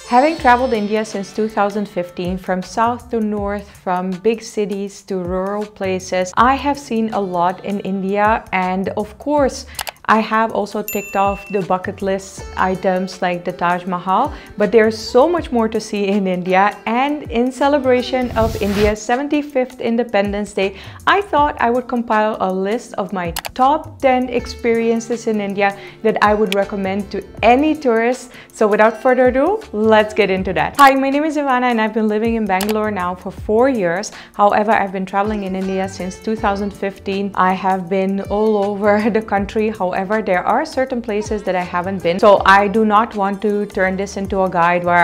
Having traveled India since 2015, from south to north, from big cities to rural places, I have seen a lot in India, and of course, I have also ticked off the bucket list items like the Taj Mahal, but there's so much more to see in India. And in celebration of India's 75th Independence Day, I thought I would compile a list of my top 10 experiences in India that I would recommend to any tourist. So without further ado, let's get into that. Hi, my name is Ivana and I've been living in Bangalore now for 4 years. However, I've been traveling in India since 2015. I have been all over the country. However, there are certain places that I haven't been. So I do not want to turn this into a guide where,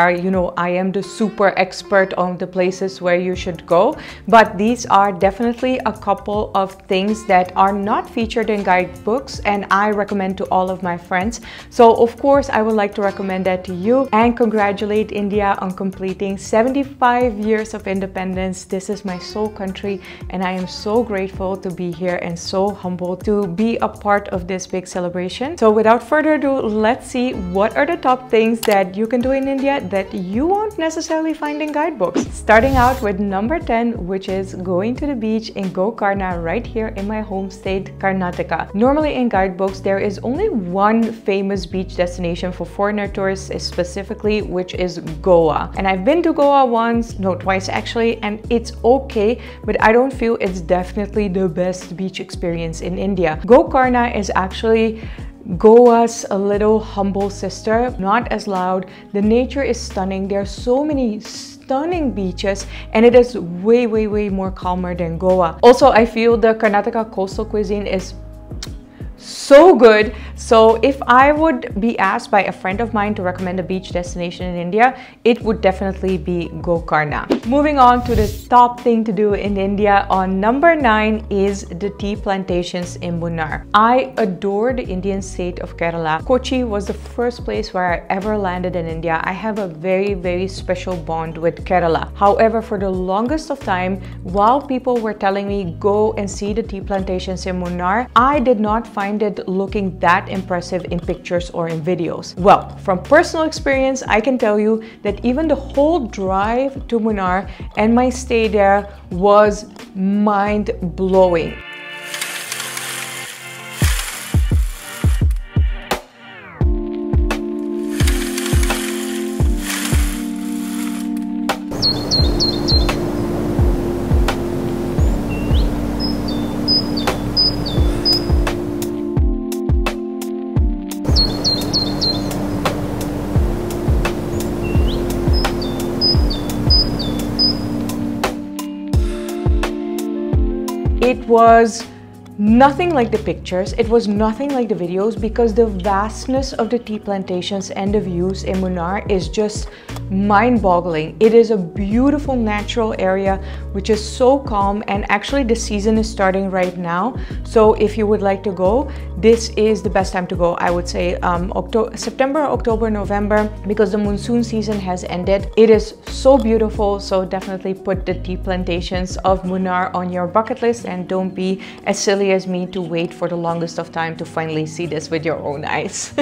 I am the super expert on the places where you should go. But these are definitely a couple of things that are not featured in guidebooks and I recommend to all of my friends. So of course, I would like to recommend that to you and congratulate India on completing 75 years of independence. This is my soul country and I am so grateful to be here and so humbled to be a part of this big celebration. So without further ado, let's see what are the top things that you can do in India that you won't necessarily find in guidebooks. Starting out with number 10, which is going to the beach in Gokarna right here in my home state, Karnataka. Normally in guidebooks, there is only one famous beach destination for foreigner tourists specifically, which is Goa. And I've been to Goa once, no, twice actually, and it's okay, but I don't feel it's definitely the best beach experience in India. Gokarna is actually Goa's a little humble sister, not as loud. The nature is stunning. There are so many stunning beaches and it is way more calmer than Goa. Also, I feel the Karnataka coastal cuisine is so good. So if I would be asked by a friend of mine to recommend a beach destination in India, it would definitely be Gokarna. Moving on to the top thing to do in India, on number 9 is the tea plantations in Munnar. I adore the Indian state of Kerala. Kochi was the first place where I ever landed in India. I have a very special bond with Kerala. However, for the longest of time, while people were telling me go and see the tea plantations in Munnar, I did not find it looking that impressive in pictures or in videos. Well, from personal experience, I can tell you that even the whole drive to Munnar and my stay there was mind-blowing. It was nothing like the pictures, it was nothing like the videos, because the vastness of the tea plantations and the views in Munnar is just mind-boggling. It is a beautiful natural area which is so calm, and actually the season is starting right now. So if you would like to go, this is the best time to go. I would say September, October, November, because the monsoon season has ended. It is so beautiful, so definitely put the tea plantations of Munnar on your bucket list and don't be as silly as me to wait for the longest of time to finally see this with your own eyes.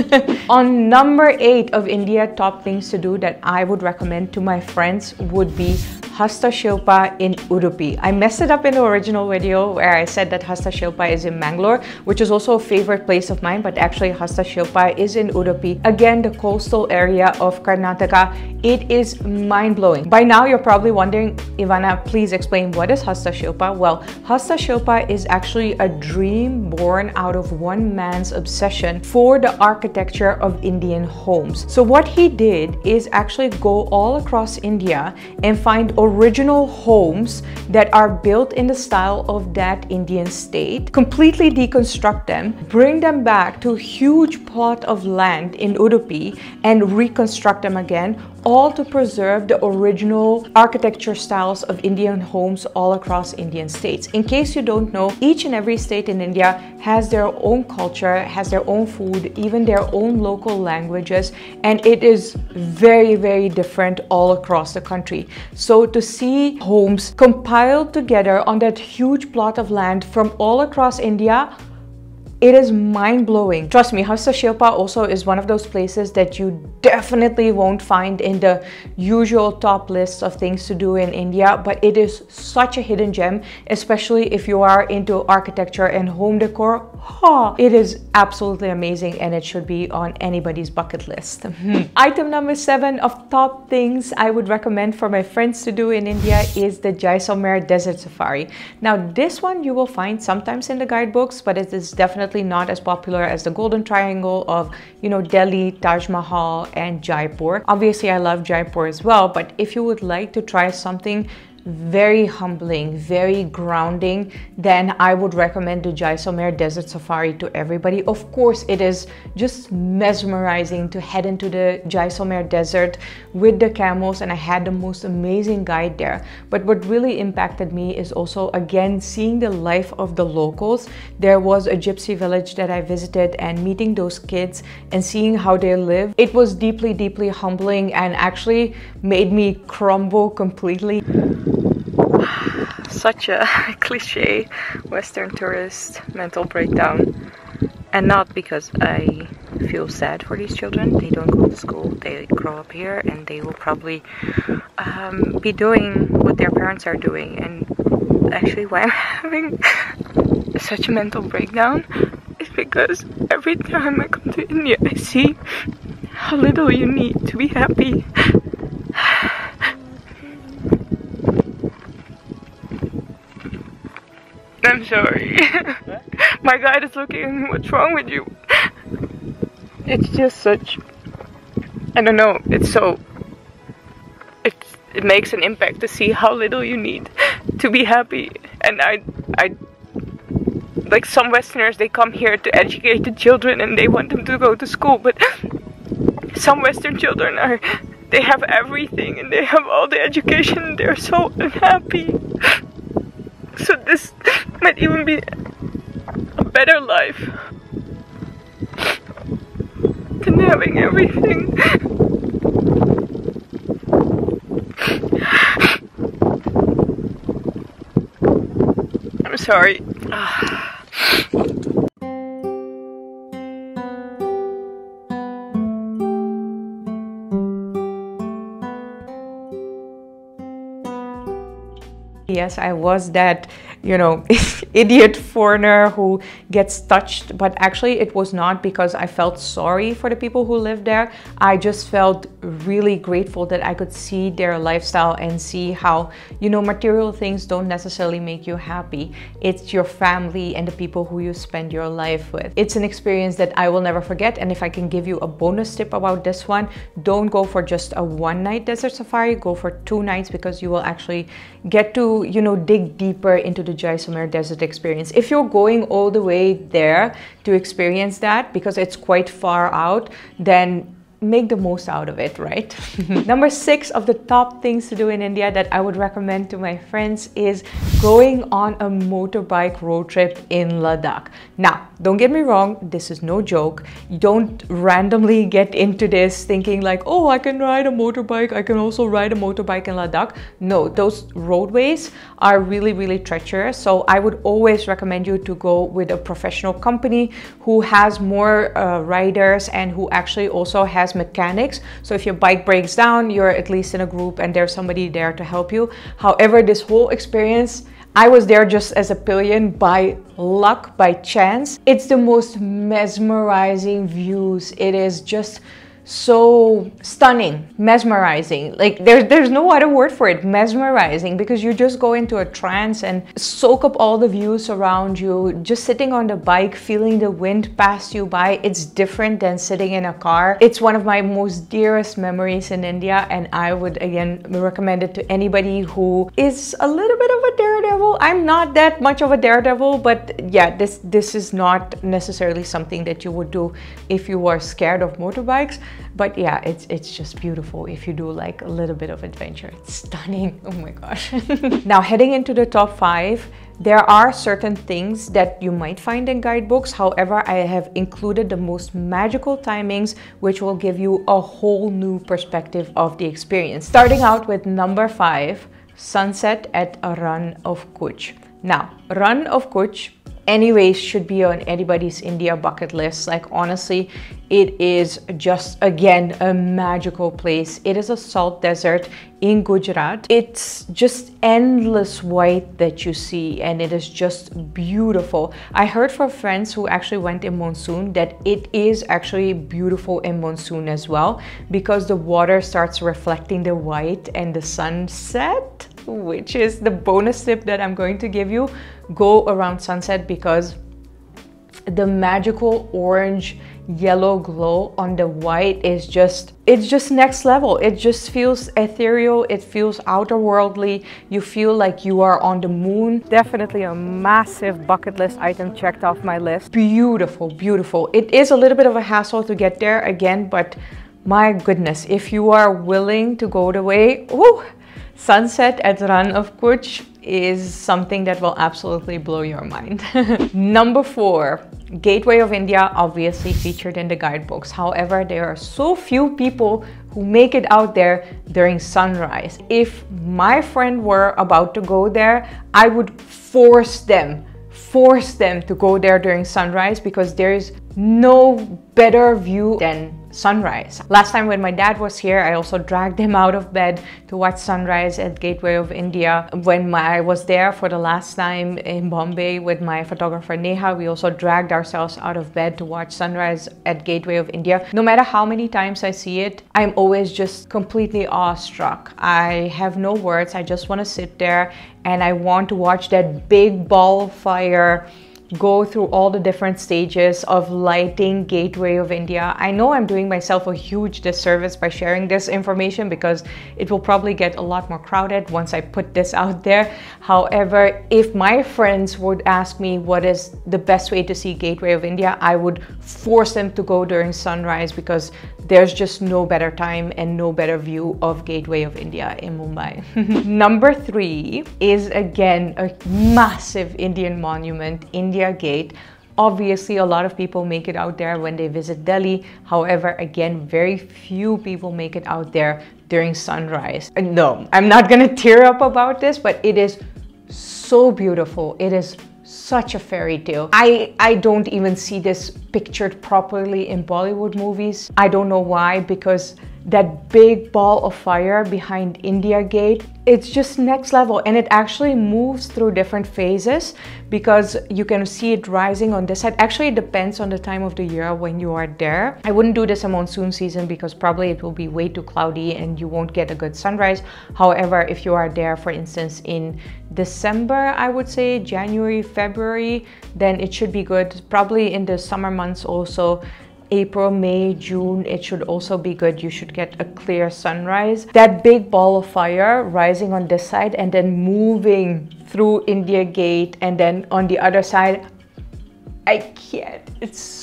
On number 8 of India top things to do that I would recommend to my friends would be Hasta Shivappa in Udupi. I messed it up in the original video where I said that Hasta Shivappa is in Bangalore, which is also a favorite place of mine, but actually Hasta Shivappa is in Udupi. Again, the coastal area of Karnataka. It is mind-blowing. By now, you're probably wondering, Ivana, please explain what is Hasta Shivappa? Well, Hasta Shivappa is actually a dream born out of one man's obsession for the architecture of Indian homes. So what he did is actually go all across India and find original homes that are built in the style of that Indian state, completely deconstruct them, bring them back to a huge plot of land in Udupi and reconstruct them again, all to preserve the original architecture styles of Indian homes all across Indian states. In case you don't know, each and every state in India has their own culture, has their own food, even their own local languages, and it is very different all across the country. So to see homes compiled together on that huge plot of land from all across India, It is mind-blowing. Trust me, Hasta Shivappa also is one of those places that you definitely won't find in the usual top lists of things to do in India, but it is such a hidden gem, especially if you are into architecture and home decor. It is absolutely amazing and it should be on anybody's bucket list. Item number 7 of top things I would recommend for my friends to do in India is the Jaisalmer Desert Safari. Now this one you will find sometimes in the guidebooks, but it is definitely not as popular as the Golden Triangle of, you know, Delhi, Taj Mahal and Jaipur. Obviously I love Jaipur as well, but if you would like to try something very humbling, very grounding, then I would recommend the Jaisalmer Desert Safari to everybody. Of course, it is just mesmerizing to head into the Jaisalmer Desert with the camels, and I had the most amazing guide there. But what really impacted me is also, again, seeing the life of the locals. There was a gypsy village that I visited, and meeting those kids and seeing how they live, it was deeply, deeply humbling and actually made me crumble completely. Such a cliche Western tourist mental breakdown, and not because I feel sad for these children. They don't go to school, they grow up here, and they will probably be doing what their parents are doing. And actually why I'm having such a mental breakdown is because every time I come to India I see how little you need to be happy. I'm sorry. My guide is looking at me, what's wrong with you? It's just such, I don't know, it makes an impact to see how little you need to be happy. And I like some Westerners, they come here to educate the children and they want them to go to school, but some Western children they have everything and they have all the education and they're so unhappy. So this might even be a better life than having everything. I'm sorry. Yes, I was that, you know, idiot foreigner who gets touched, but actually it was not because I felt sorry for the people who live there. I just felt really grateful that I could see their lifestyle and see how, you know, material things don't necessarily make you happy. It's your family and the people who you spend your life with. It's an experience that I will never forget. And if I can give you a bonus tip about this one, don't go for just a one-night desert safari, go for 2 nights, because you will actually get to, you know, dig deeper into the Jaisalmer desert experience. If you're going all the way there to experience that, because it's quite far out, then make the most out of it, right? Number 6 of the top things to do in India that I would recommend to my friends is going on a motorbike road trip in Ladakh. Now, don't get me wrong, this is no joke. You don't randomly get into this thinking like, oh, I can ride a motorbike, I can also ride a motorbike in Ladakh. No, those roadways are really, really treacherous. So I would always recommend you to go with a professional company who has more riders and who actually also has mechanics. So if your bike breaks down, you're at least in a group and there's somebody there to help you. However, this whole experience, I was there just as a pillion by luck, by chance. It's the most mesmerizing views. It is just so stunning, mesmerizing. Like there's no other word for it, mesmerizing, because you just go into a trance and soak up all the views around you. Just sitting on the bike, feeling the wind pass you by, it's different than sitting in a car. It's one of my most dearest memories in India, and I would again recommend it to anybody who is a little bit of a daredevil. I'm not that much of a daredevil, but yeah, this is not necessarily something that you would do if you were scared of motorbikes. But yeah, it's just beautiful if you do like a little bit of adventure. It's stunning. Oh my gosh. Now, heading into the top 5, there are certain things that you might find in guidebooks. However, I have included the most magical timings, which will give you a whole new perspective of the experience. Starting out with number 5, sunset at a Run of Kutch. Now, Run of Kutch, anyways should be on anybody's India bucket list. Like honestly, it is just again a magical place. It is a salt desert in Gujarat. It's just endless white that you see, and it is just beautiful. I heard from friends who actually went in monsoon that it is actually beautiful in monsoon as well, because the water starts reflecting the white and the sunset, which is the bonus tip that I'm going to give you. Go around sunset, because the magical orange yellow glow on the white is just, it's just next level. It just feels ethereal, it feels outer worldly, you feel like you are on the moon. Definitely a massive bucket list item checked off my list. Beautiful, beautiful. It is a little bit of a hassle to get there again, but my goodness, if you are willing to go the way, woo, sunset at Rann of Kutch is something that will absolutely blow your mind. Number 4, Gateway of India, obviously featured in the guidebooks. However, there are so few people who make it out there during sunrise. If my friend were about to go there, I would force them to go there during sunrise, because there is no better view than sunrise. Last time when my dad was here, I also dragged him out of bed to watch sunrise at Gateway of India. When I was there for the last time in Bombay with my photographer Neha, we also dragged ourselves out of bed to watch sunrise at Gateway of India. No matter how many times I see it, I'm always just completely awestruck. I have no words. I just want to sit there and I want to watch that big ball of fire go through all the different stages of lighting Gateway of India. I know I'm doing myself a huge disservice by sharing this information, because it will probably get a lot more crowded once I put this out there. However, if my friends would ask me what is the best way to see Gateway of India, I would force them to go during sunrise, because there's just no better time and no better view of Gateway of India in Mumbai. Number 3 is again a massive Indian monument, India Gate. Obviously, a lot of people make it out there when they visit Delhi. However, again, very few people make it out there during sunrise. And no, I'm not gonna tear up about this, but it is so beautiful. It is such a fairy tale. I don't even see this pictured properly in Bollywood movies. I don't know why, because that big ball of fire behind India Gate, it's just next level, and it actually moves through different phases, because you can see it rising on this side. Actually, it depends on the time of the year when you are there. I wouldn't do this in monsoon season, because probably it will be way too cloudy and you won't get a good sunrise. However, if you are there, for instance, in December, I would say January, February, then it should be good. Probably in the summer months also, April, May, June, it should also be good. You should get a clear sunrise. That big ball of fire rising on this side and then moving through India Gate, and then on the other side, I can't. It's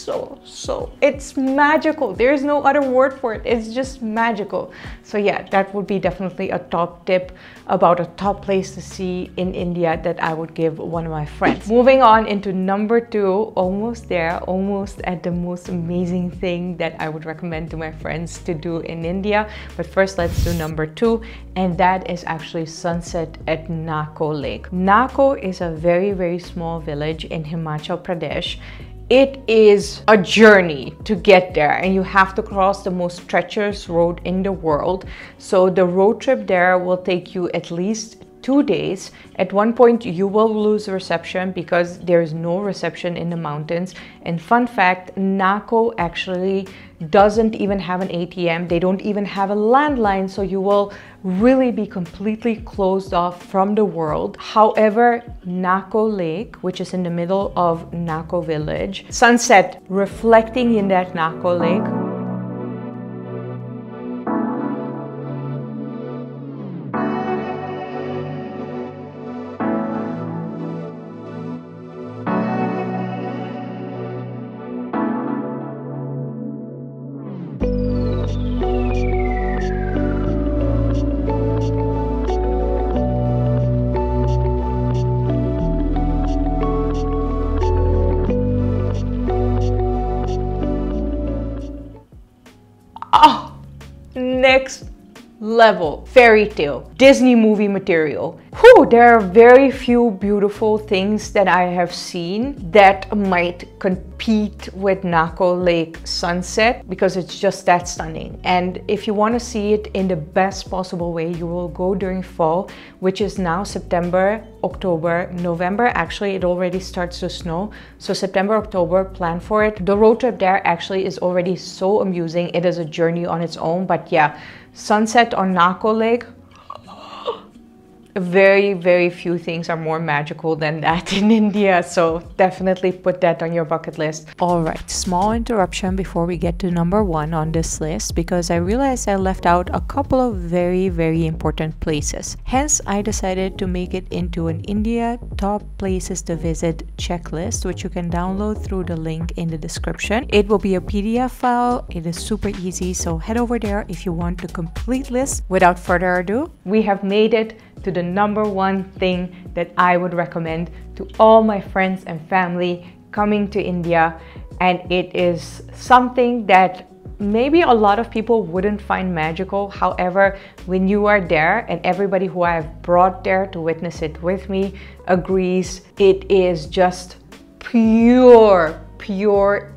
it's magical. There's no other word for it. It's just magical. So yeah, that would be definitely a top tip about a top place to see in India that I would give one of my friends. Moving on into number 2, almost there, almost at the most amazing thing that I would recommend to my friends to do in India. But first, let's do number 2, and that is actually sunset at Nako Lake. Nako is a very, very small village in Himachal Pradesh. It is a journey to get there, and you have to cross the most treacherous road in the world. So the road trip there will take you at least 2 days. At one point you will lose reception, because there is no reception in the mountains. And fun fact, Nako actually doesn't even have an ATM. They don't even have a landline, so you will really be completely closed off from the world. However, Nako Lake, which is in the middle of Nako village, sunset reflecting in that Nako Lake, level fairy tale, Disney movie material. Whew, there are very few beautiful things that I have seen that might compete with Nako Lake sunset, because it's just that stunning. And if you want to see it in the best possible way, you will go during fall, which is now September, October, November. Actually, it already starts to snow. So September, October, plan for it. The road trip there actually is already so amusing. It is a journey on its own. But yeah, sunset on Nako Lake, very few things are more magical than that in India, so definitely put that on your bucket list. All right, small interruption before we get to number one on this list, because I realized I left out a couple of very important places. Hence, I decided to make it into an India top places to visit checklist, which you can download through the link in the description. It will be a PDF file. It is super easy, so head over there if you want the complete list. Without further ado, we have made it to the number one thing that I would recommend to all my friends and family coming to India, and it is something that maybe a lot of people wouldn't find magical. However, when you are there, and everybody who I have brought there to witness it with me agrees, it is just pure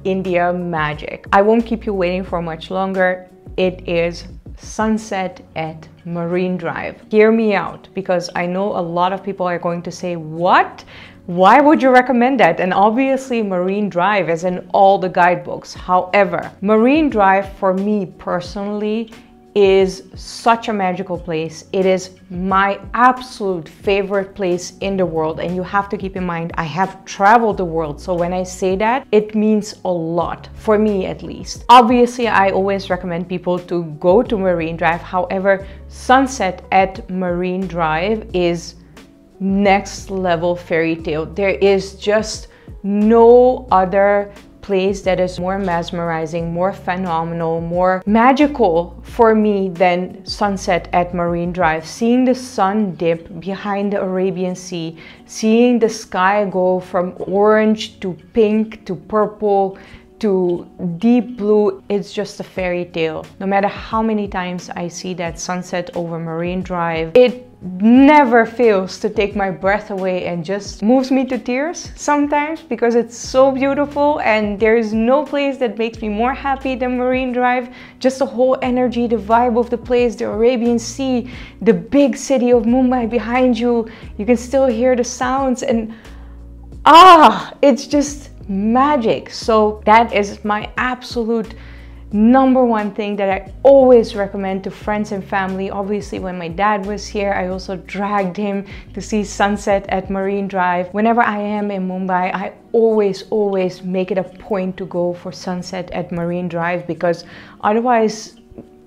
India magic. I won't keep you waiting for much longer. It is sunset at Marine Drive. Hear me out, because I know a lot of people are going to say, what? Why would you recommend that? And obviously Marine Drive is in all the guidebooks. However, Marine Drive for me personally is such a magical place. It is my absolute favorite place in the world, and you have to keep in mind I have traveled the world, so when I say that, it means a lot, for me at least. Obviously, I always recommend people to go to Marine Drive. However, sunset at Marine Drive is next level fairy tale. There is just no other place that is more mesmerizing, more phenomenal, more magical for me than sunset at Marine Drive. Seeing the sun dip behind the Arabian Sea, seeing the sky go from orange to pink to purple to deep blue, it's just a fairy tale. No matter how many times I see that sunset over Marine Drive, it never fails to take my breath away and just moves me to tears sometimes, because it's so beautiful, and there is no place that makes me more happy than Marine Drive. Just the whole energy, the vibe of the place, the Arabian Sea, the big city of Mumbai behind you. You can still hear the sounds, and it's just magic. So that is my absolute number one thing that I always recommend to friends and family. Obviously, when my dad was here, I also dragged him to see sunset at Marine Drive. Whenever I am in Mumbai, I always make it a point to go for sunset at Marine Drive, because otherwise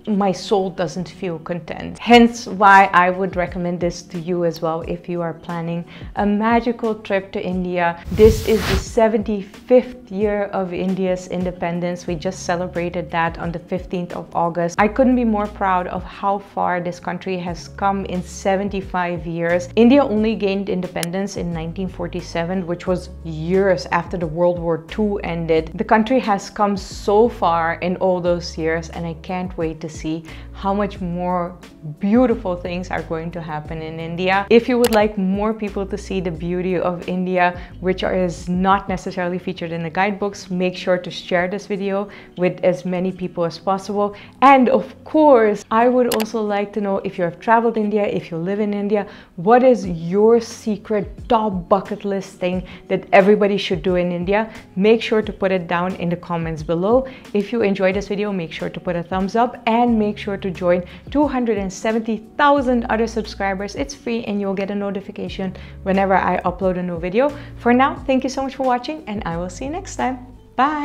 my soul doesn't feel content. Hence why I would recommend this to you as well if you are planning a magical trip to India. This is the 75th year of India's independence. We just celebrated that on the 15th of August. I couldn't be more proud of how far this country has come in 75 years. India only gained independence in 1947, which was years after the World War II ended. The country has come so far in all those years, and I can't wait to see how much more beautiful things are going to happen in India. If you would like more people to see the beauty of India, which is not necessarily featured in the guidebooks, make sure to share this video with as many people as possible. And of course, I would also like to know, if you have traveled India, if you live in India, what is your secret top bucket list thing that everybody should do in India? Make sure to put it down in the comments below. If you enjoyed this video, make sure to put a thumbs up, and make sure to join 270,000 other subscribers. It's free, and you'll get a notification whenever I upload a new video. For now, thank you so much for watching, and I will see you next time. Bye!